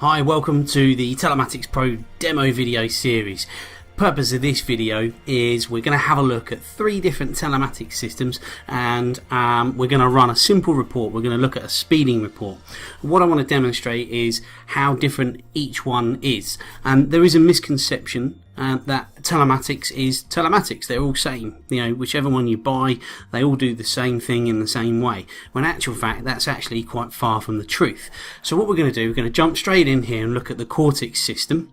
Hi, welcome to the Telematics Pro demo video series. Purpose of this video is we're going to have a look at 3 different telematics systems, and we're going to run a simple report. We're going to look at a speeding report. What I want to demonstrate is how different each one is. There is a misconception that telematics is telematics. They're all same. Whichever one you buy, they all do the same thing in the same way. When in actual fact, that's actually quite far from the truth. So what we're going to do, we're going to jump straight in here and look at the Cortex system.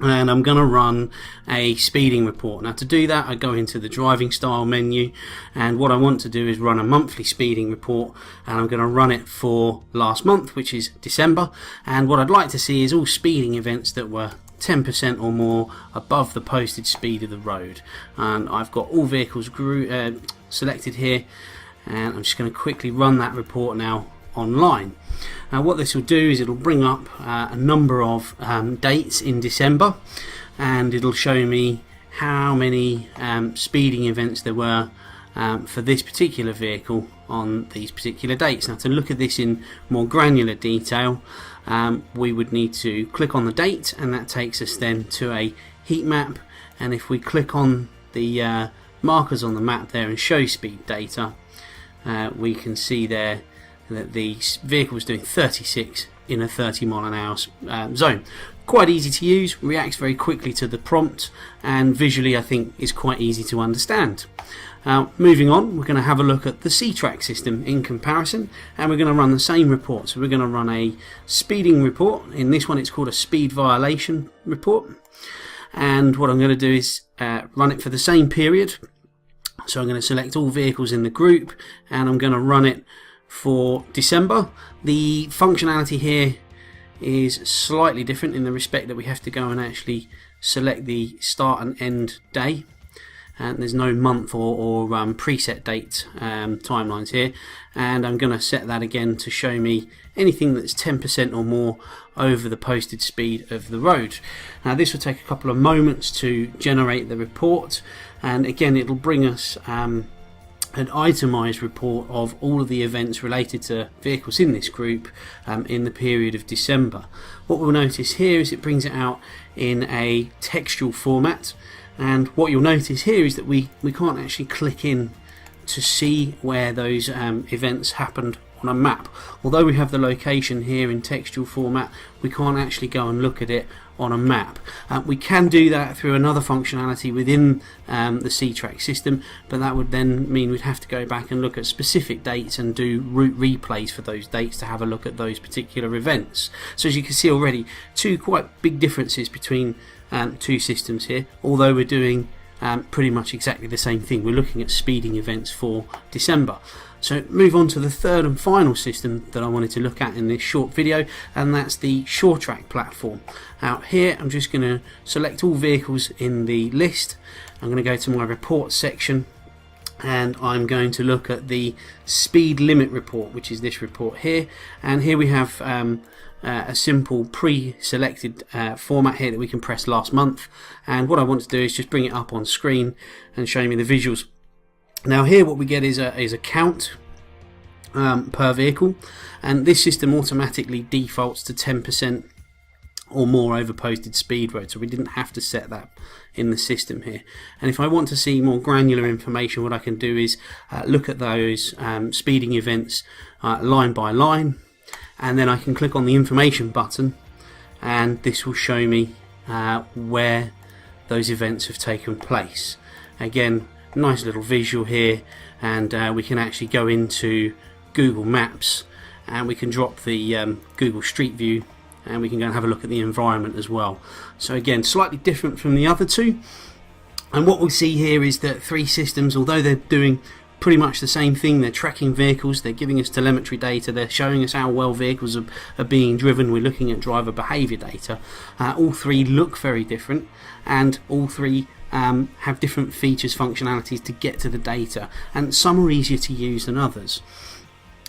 And I'm going to run a speeding report. Now to do that, I go into the driving style menu, and what I want to do is run a monthly speeding report, and I'm going to run it for last month, which is December. And what I'd like to see is all speeding events that were 10% or more above the posted speed of the road. And I've got all vehicles selected here, and I'm just going to quickly run that report now online. Now what this will do is it'll bring up a number of dates in December, and it'll show me how many speeding events there were for this particular vehicle on these particular dates. Now to look at this in more granular detail, we would need to click on the date, and that takes us then to a heat map. And if we click on the markers on the map there and show speed data, we can see there that the vehicle was doing 36 in a 30 mile an hour zone. Quite easy to use, reacts very quickly to the prompt, and visually I think is quite easy to understand. Moving on, we're going to have a look at the C-Track system in comparison, and we're going to run the same report. So we're going to run a speeding report. In this one it's called a speed violation report, and what I'm going to do is run it for the same period. So I'm going to select all vehicles in the group, and I'm going to run it for December. The functionality here is slightly different in the respect that we have to go and actually select the start and end day, and there's no month or preset date timelines here. And I'm going to set that again to show me anything that's 10% or more over the posted speed of the road. Now this will take a couple of moments to generate the report, and again it'll bring us an itemized report of all of the events related to vehicles in this group in the period of December. What we'll notice here is it brings it out in a textual format, and what you'll notice here is that we can't actually click in to see where those events happened on a map. Although we have the location here in textual format, we can't actually go and look at it on a map. We can do that through another functionality within the C-Track system, but that would then mean we'd have to go back and look at specific dates and do route replays for those dates to have a look at those particular events. So as you can see already, 2 quite big differences between 2 systems here, although we're doing pretty much exactly the same thing. We're looking at speeding events for December. So move on to the third and final system that I wanted to look at in this short video, and that's the SureTrack platform. Now here I'm just going to select all vehicles in the list. I'm going to go to my report section, and I'm going to look at the speed limit report, which is this report here. And here we have a simple pre-selected format here that we can press last month, and what I want to do is just bring it up on screen and show me the visuals. Now here what we get is a count per vehicle, and this system automatically defaults to 10% or more over posted speed road, so we didn't have to set that in the system here. And if I want to see more granular information, what I can do is look at those speeding events line by line, and then I can click on the information button, and this will show me where those events have taken place. Again, nice little visual here, and we can actually go into Google Maps, and we can drop the Google Street View, and we can go and have a look at the environment as well. So again, slightly different from the other 2. And what we see here is that 3 systems, although they're doing pretty much the same thing, they're tracking vehicles, they're giving us telemetry data, they're showing us how well vehicles are being driven, we're looking at driver behaviour data. All 3 look very different, and all 3 have different features, functionalities to get to the data, and some are easier to use than others.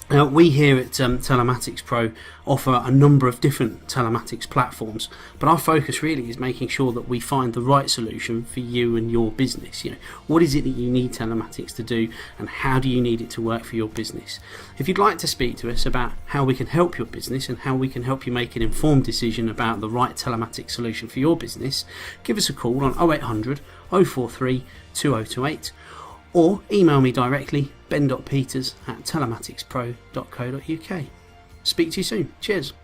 We here at Telematics Pro offer a number of different telematics platforms, but our focus really is making sure that we find the right solution for you and your business. What is it that you need telematics to do, and how do you need it to work for your business? If you'd like to speak to us about how we can help your business and how we can help you make an informed decision about the right telematics solution for your business, give us a call on 0800 043 2028. Or email me directly, ben.peters@telematicspro.co.uk. Speak to you soon. Cheers.